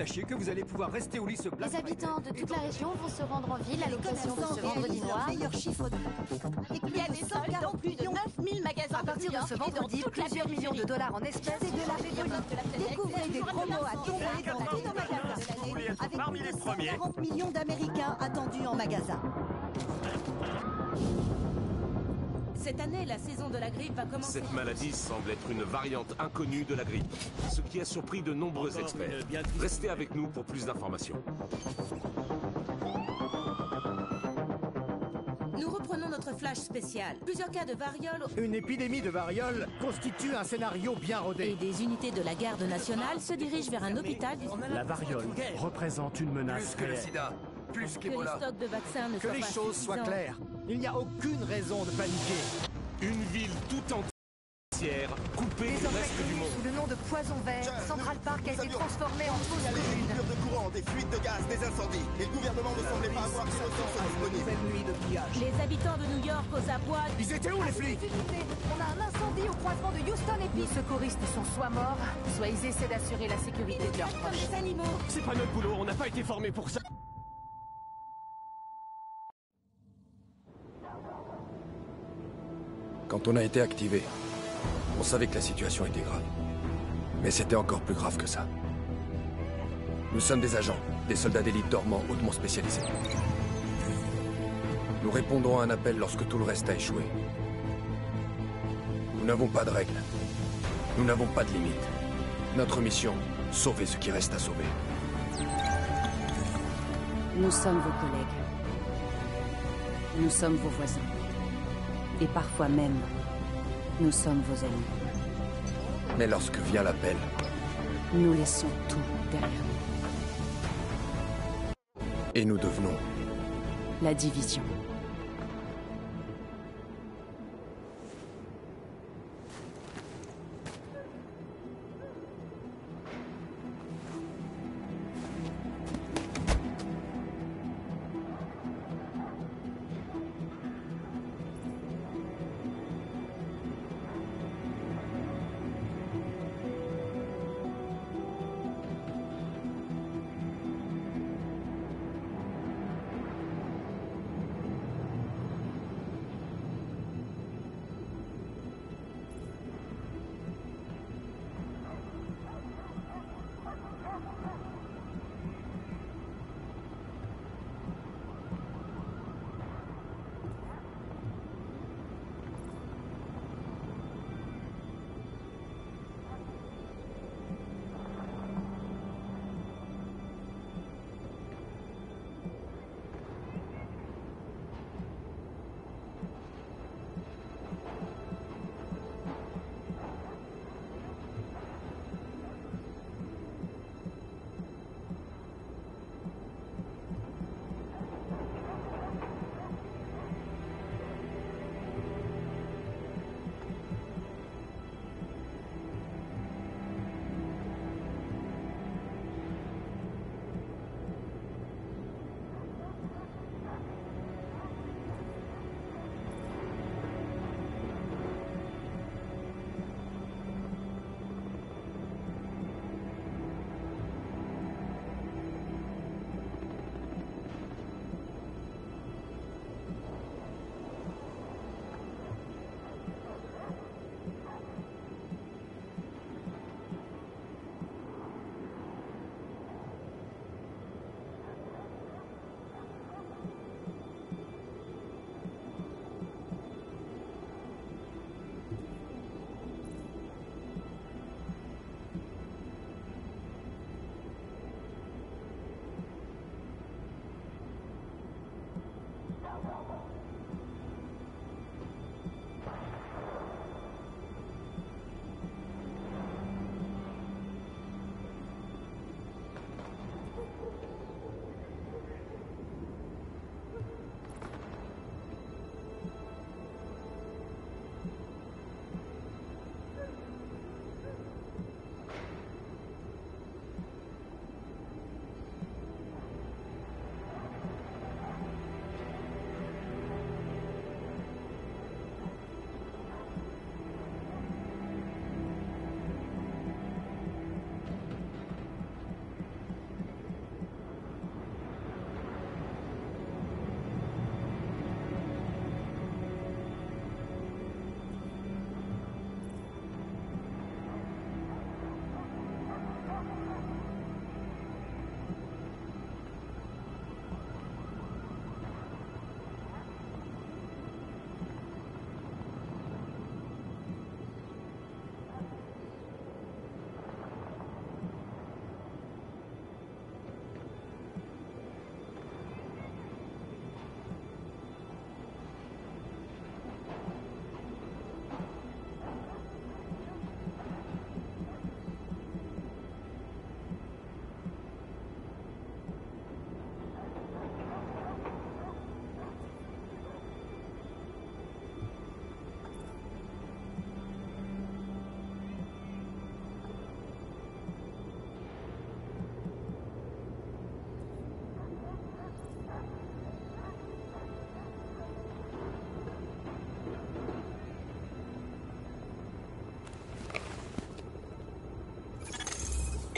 sachiez que vous allez pouvoir rester au lit ce Black Les habitants de toute la région vont se rendre en ville à l'occasion de ce vendredi noir. Meilleur chiffre de... Il y a des soldes dans plus de 9000 magasins À partir de ce vendredi, plusieurs millions de dollars en espèces et de la révolte. Découvrez des promos à tomber dans tout un magasin. Avec parmi plus les de premiers. 140 millions d'Américains attendus en magasin. Cette année, la saison de la grippe va commencer. Cette maladie semble être une variante inconnue de la grippe, ce qui a surpris de nombreux experts. Restez avec nous pour plus d'informations. Nous reprenons notre flash spécial. Plusieurs cas de variole Une épidémie de variole constitue un scénario bien et rodé. des unités de la garde nationale se dirigent vers un hôpital La variole représente une menace Plus que le réelle. sida, plus que les qu'Ebola. stocks de vaccins ne Que soient les pas choses soient suffisants. claires. Il n'y a aucune raison de paniquer. Une ville tout entière, coupée du Désormais reste du connue monde. sous le nom de Poison Vert, Central Park a été transformé en fausse Des commune. coupures de courant, des fuites de gaz, des incendies. Et le gouvernement ne semblait pas avoir de ressources disponibles. Nouvelle nuit de pillage. Les habitants de New York aux abois. Ils étaient où les flics? On a un incendie au croisement de Houston et Nos secouristes sont soit morts, soit ils essaient d'assurer la sécurité de leurs Comme proches. des animaux. C'est pas notre boulot, on n'a pas été formés pour ça. Quand on a été activé, on savait que la situation était grave. Mais c'était encore plus grave que ça. Nous sommes des agents, des soldats d'élite dormants hautement spécialisés. Nous répondons à un appel lorsque tout le reste a échoué. Nous n'avons pas de règles. Nous n'avons pas de limites. Notre mission, sauver ce qui reste à sauver. Nous sommes vos collègues. Nous sommes vos voisins. Et parfois même, nous sommes vos amis. Mais lorsque vient l'appel, Nous laissons tout derrière nous. et nous devenons La division.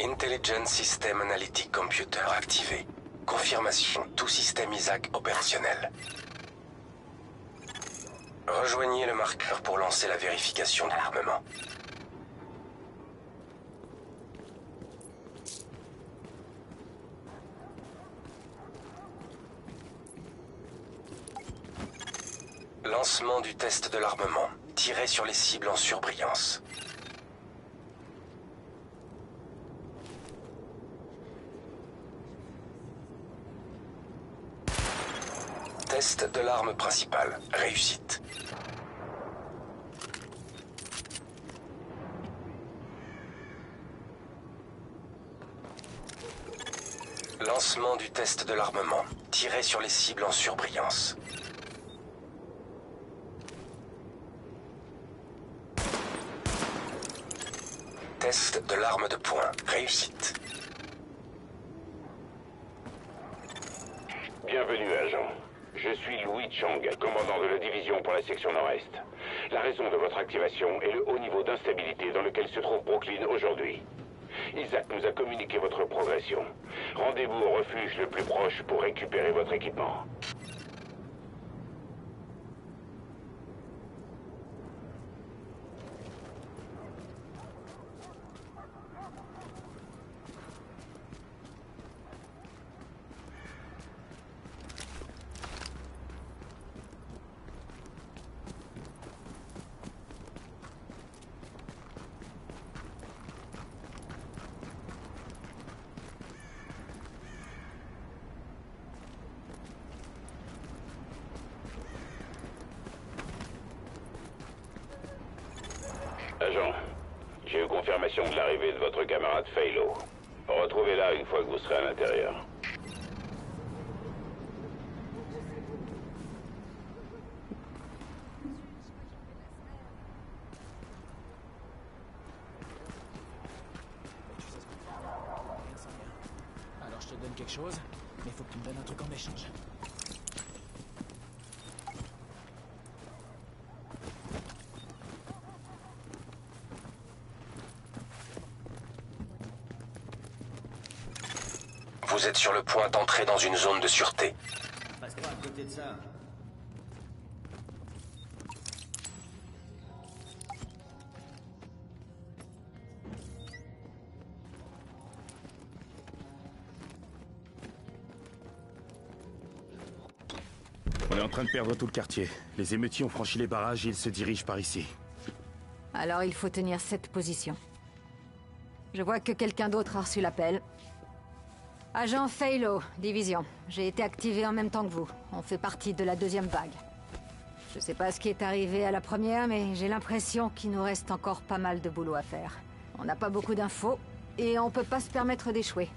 Intelligent System Analytic Computer activé. Confirmation, tout système Isaac opérationnel. Rejoignez le marqueur pour lancer la vérification de l'armement. Lancement du test de l'armement. Tirez sur les cibles en surbrillance. Test de l'arme principale. Réussite. Lancement du test de l'armement. Tirez sur les cibles en surbrillance. Test de l'arme de poing. Réussite. Bienvenue, agent. Je suis Louis Chang, commandant de la division pour la section nord-est. La raison de votre activation est le haut niveau d'instabilité dans lequel se trouve Brooklyn aujourd'hui. Isaac nous a communiqué votre progression. Rendez-vous au refuge le plus proche pour récupérer votre équipement. Agent, j'ai eu confirmation de l'arrivée de votre camarade Faylo. Retrouvez-la une fois que vous serez à l'intérieur. Alors je te donne quelque chose, mais faut que tu me donnes un truc en échange. Vous êtes sur le point d'entrer dans une zone de sûreté. Passe pas à côté de ça. On est en train de perdre tout le quartier. Les émeutiers ont franchi les barrages et ils se dirigent par ici. Alors il faut tenir cette position. Je vois que quelqu'un d'autre a reçu l'appel. Agent Faylo, division. J'ai été activé en même temps que vous. On fait partie de la deuxième vague. Je sais pas ce qui est arrivé à la première, mais j'ai l'impression qu'il nous reste encore pas mal de boulot à faire. On n'a pas beaucoup d'infos, et on peut pas se permettre d'échouer.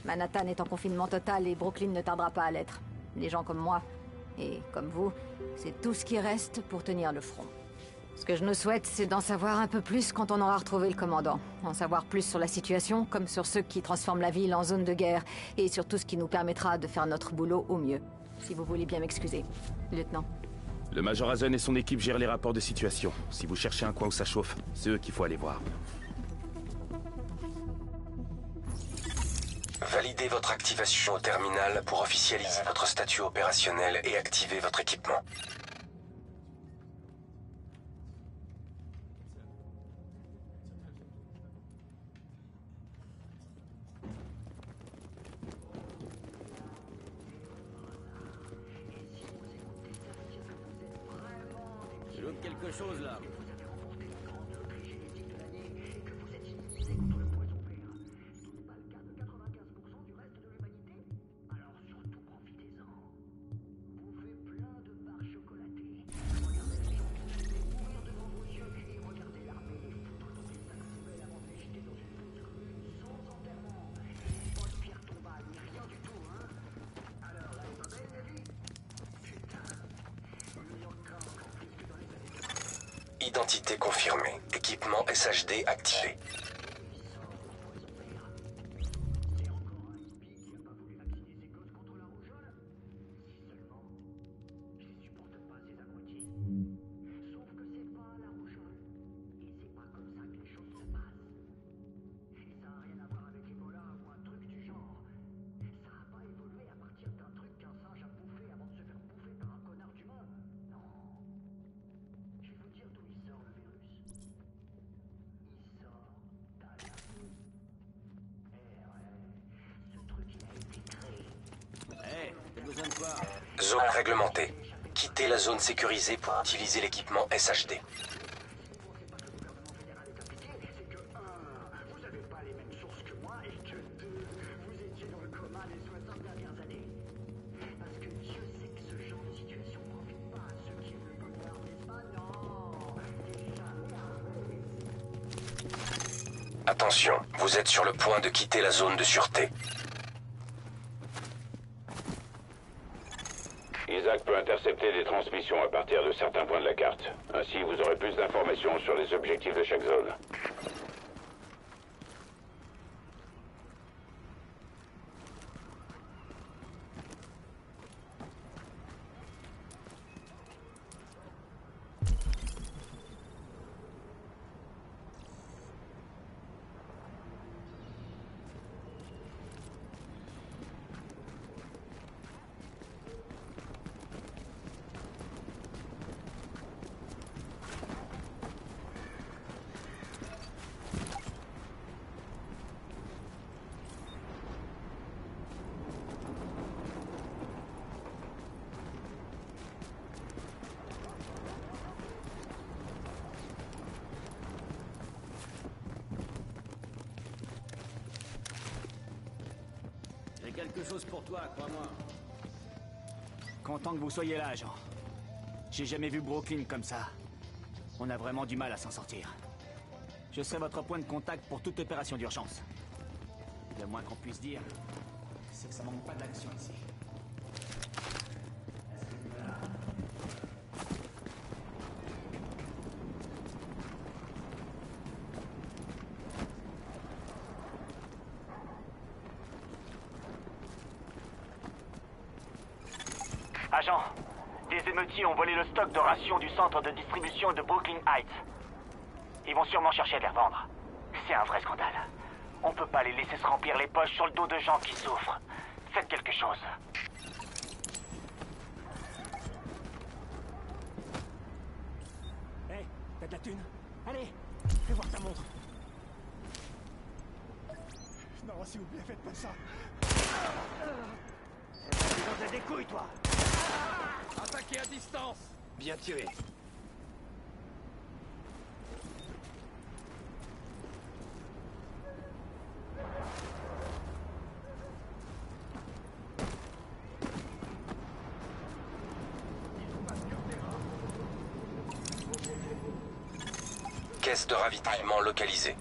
Manhattan est en confinement total et Brooklyn ne tardera pas à l'être. Les gens comme moi, et comme vous, c'est tout ce qui reste pour tenir le front. Ce que je nous souhaite, c'est d'en savoir un peu plus quand on aura retrouvé le commandant. En savoir plus sur la situation, comme sur ceux qui transforment la ville en zone de guerre, et sur tout ce qui nous permettra de faire notre boulot au mieux. Si vous voulez bien m'excuser, lieutenant. Le Major Hazen et son équipe gèrent les rapports de situation. Si vous cherchez un coin où ça chauffe, c'est eux qu'il faut aller voir. Validez votre activation au terminal pour officialiser votre statut opérationnel et activer votre équipement. Je loupe quelque chose là. Identité confirmée. Équipement SHD activé. Ça n'a rien à voir avec les Zone réglementée. Quittez la zone sécurisée pour utiliser l'équipement SHD. Attention, vous êtes sur le point de quitter la zone de sûreté. Isaac peut intercepter des transmissions à partir de certains points de la carte. Ainsi, vous aurez plus d'informations sur les objectifs de chaque zone. J'ai quelque chose pour toi, crois-moi. Content que vous soyez là, agent. J'ai jamais vu Brooklyn comme ça. On a vraiment du mal à s'en sortir. Je serai votre point de contact pour toute opération d'urgence. Le moins qu'on puisse dire, c'est que ça manque pas d'action ici. Agent, des émeutiers ont volé le stock de rations du centre de distribution de Brooklyn Heights. Ils vont sûrement chercher à les revendre. C'est un vrai scandale. On peut pas les laisser se remplir les poches sur le dos de gens qui souffrent. Faites quelque chose. Hé, t'as de la thune? Allez, fais voir ta montre. Non, s'il vous plaît, faites pas ça. T'as des couilles, toi. Attaquez à distance. Bien tiré. Caisse de ravitaillement localisée.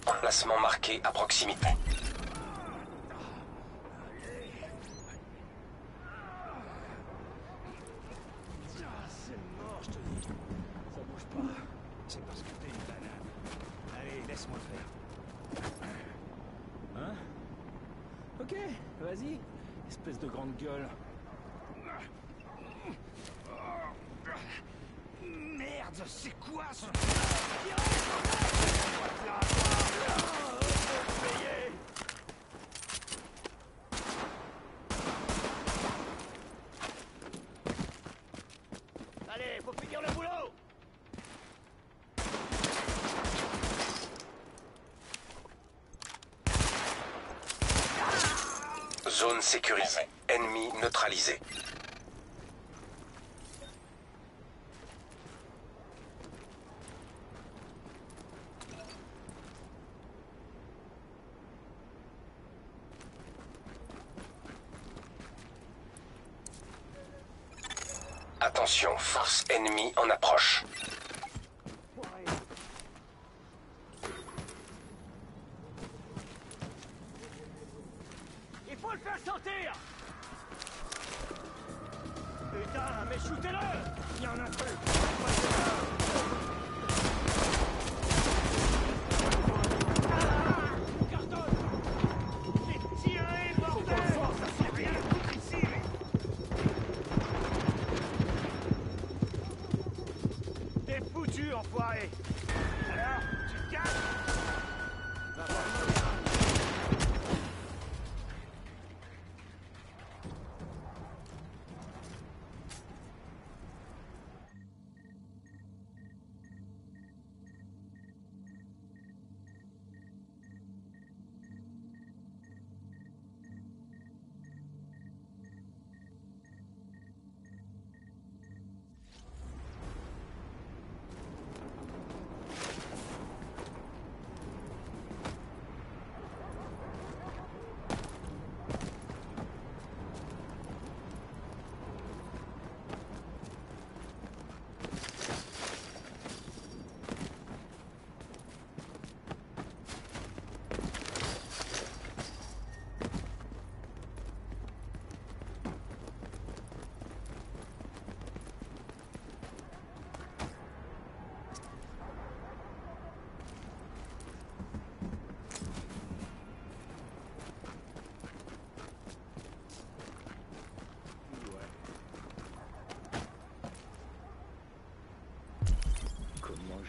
Emplacement marqué à proximité. C'est mort, je te dis. Ça bouge pas. C'est parce que t'es une banane. Allez, laisse-moi faire. Hein? Ok, vas-y. Espèce de grande gueule. Merde, c'est quoi ce... Allez, faut finir le boulot. Zone sécurisée. Ennemi neutralisé. Attention, force ennemie en approche. Il faut le faire sortir! Putain, mais shootez-le! Il y en a plus! Enfoiré. Alors, tu te calmes?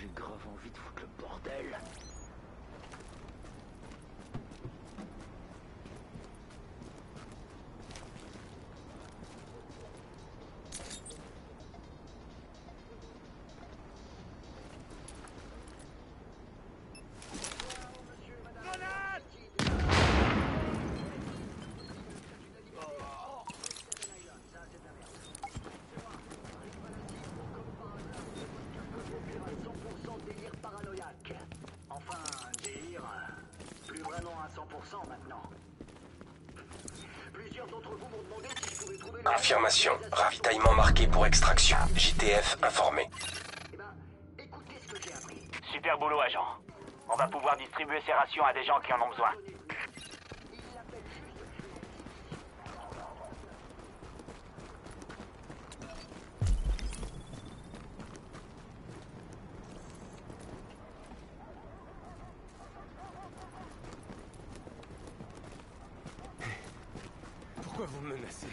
J'ai grave envie de foutre le bordel. Maintenant. Plusieurs d'entre vous m'ont demandé si je pouvais trouver... Affirmation. Ravitaillement marqué pour extraction. JTF informé. Écoutez ce que j'ai appris. Super boulot, agent. On va pouvoir distribuer ces rations à des gens qui en ont besoin. Pourquoi vous me menacez?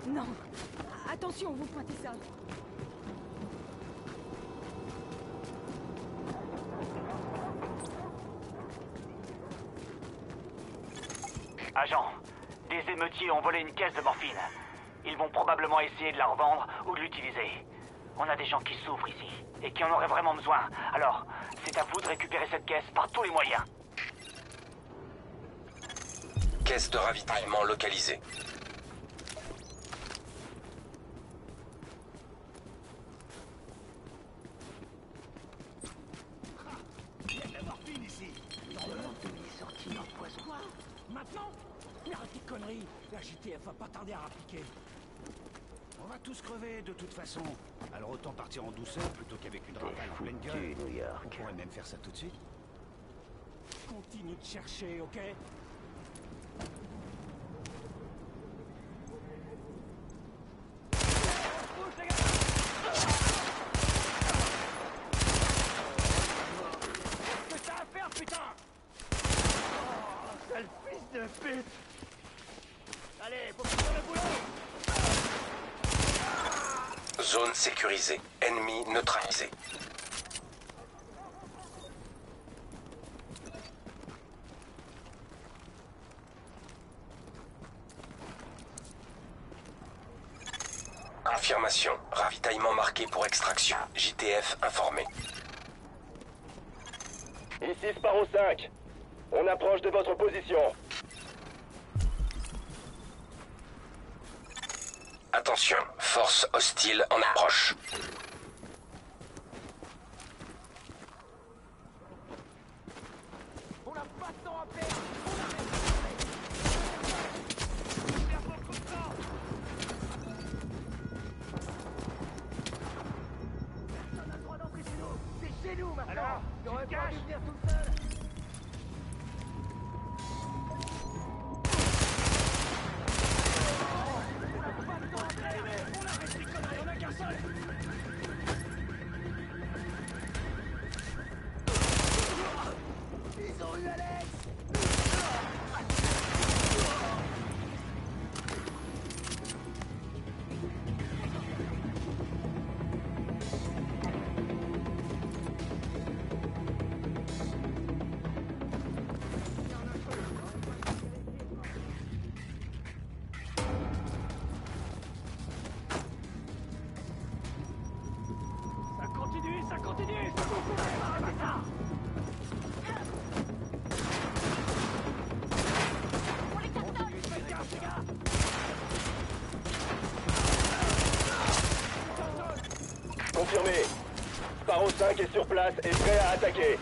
Non. Attention, vous pointez ça. Agent, des émeutiers ont volé une caisse de morphine. Ils vont probablement essayer de la revendre ou de l'utiliser. On a des gens qui souffrent ici et qui en auraient vraiment besoin. Alors, c'est à vous de récupérer cette caisse par tous les moyens. Caisse de ravitaillement localisée. Il y a de la morphine ici. Normalement, est sorti leur poison. Quoi? Maintenant? Mais arrêtez de conneries. La JTF va pas tarder à rappliquer. On va tous crever de toute façon. Alors autant partir en douceur plutôt qu'avec une rafale en pleine gueule. New York. On pourrait même faire ça tout de suite. Continue de chercher, ok? sécurisée. Ennemi neutralisé. Confirmation. Ravitaillement marqué pour extraction. JTF informé. Ici Sparrow 5. On approche de votre position. Attention, force hostile en approche. On n'a pas de temps à perdre. Personne n'a le droit d'entrer chez nous. C'est chez nous maintenant. Alors, tu aurais pas dû venir tout seul. Ils ont eu Alex. Ça continue. Vous pouvez arrêter ça. Confirmé. Sparrow 5 est sur place et prêt à attaquer.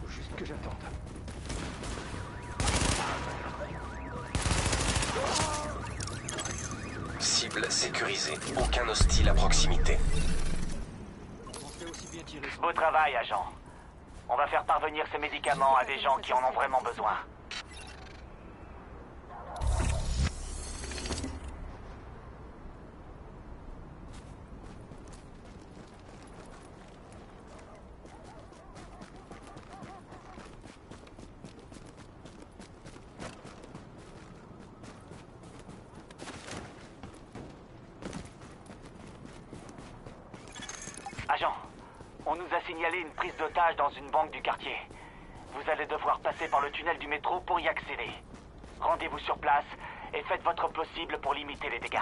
Faut juste que j'attende. Cible sécurisée. Aucun hostile à proximité. Beau travail, agent. On va faire parvenir ces médicaments à des gens qui en ont vraiment besoin. Agent, on nous a signalé une prise d'otage dans une banque du quartier. Vous allez devoir passer par le tunnel du métro pour y accéder. Rendez-vous sur place et faites votre possible pour limiter les dégâts.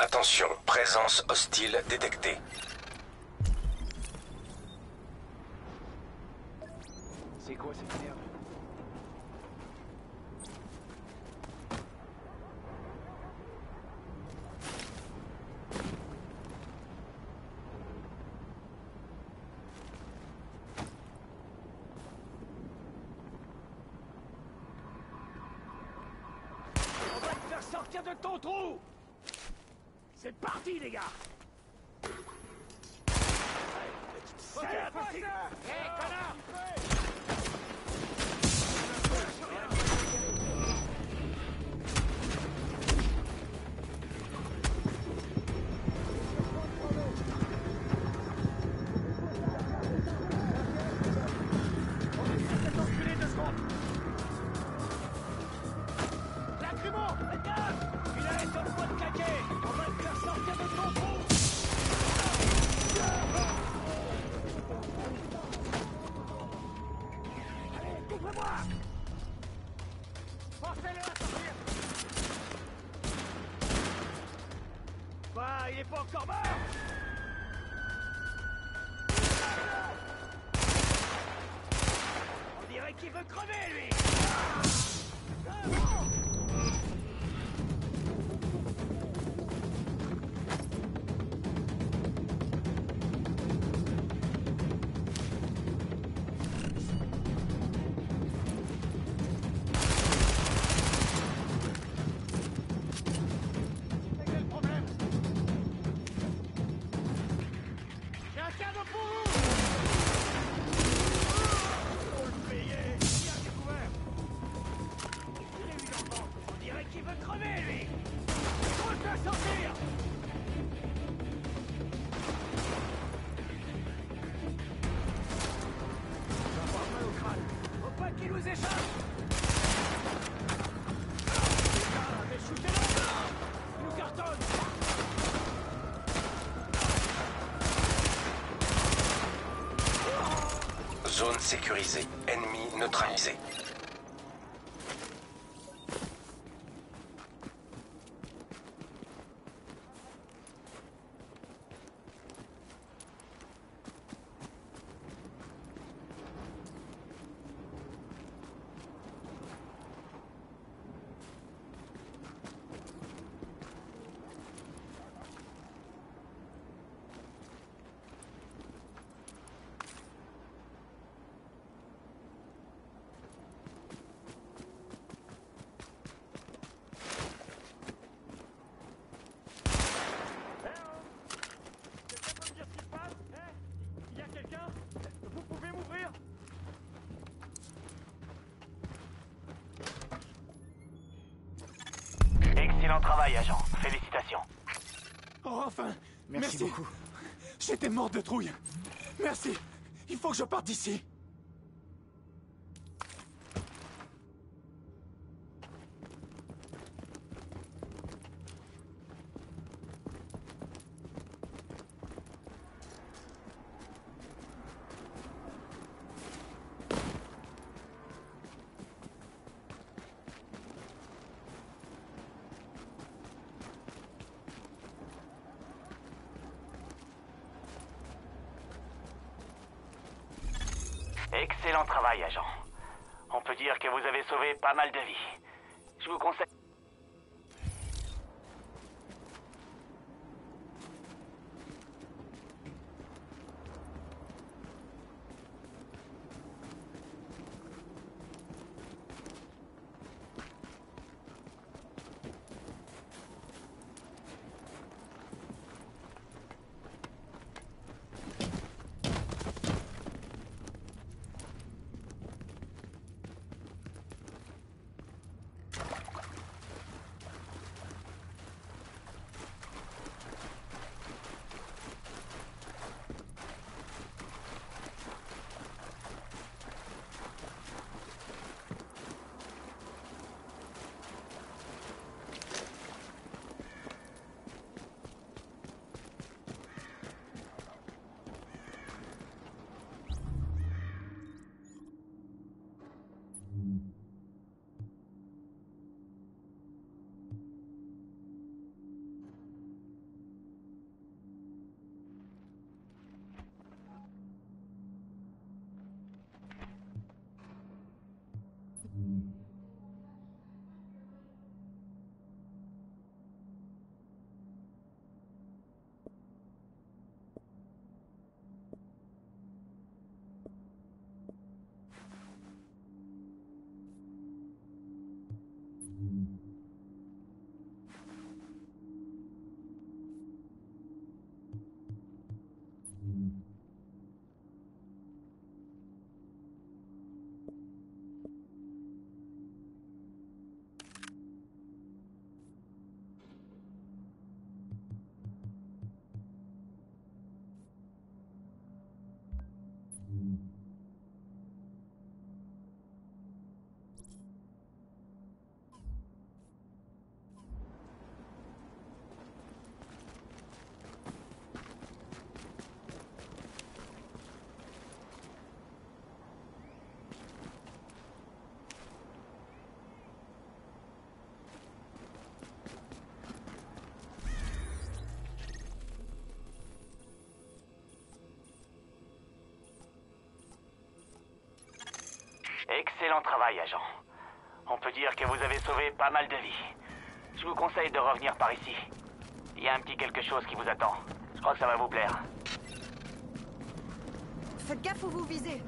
Attention, présence hostile détectée. C'est quoi cette merde? On va te faire sortir de ton trou. C'est parti, les gars. Ok, facile. Hé, connard. Ouvre-moi! Forcez-le à sortir! Quoi? Il est pas encore mort? On dirait qu'il veut crever, lui! Zone sécurisée. Ennemi neutralisé. Excellent travail, agent. Félicitations. Oh, enfin. Merci beaucoup. J'étais mort de trouille. Merci. Il faut que je parte d'ici. Excellent travail, agent. On peut dire que vous avez sauvé pas mal de vies. Je vous conseille... Excellent travail, agent. On peut dire que vous avez sauvé pas mal de vies. Je vous conseille de revenir par ici. Il y a un petit quelque chose qui vous attend. Je crois que ça va vous plaire. Faites gaffe où vous visez.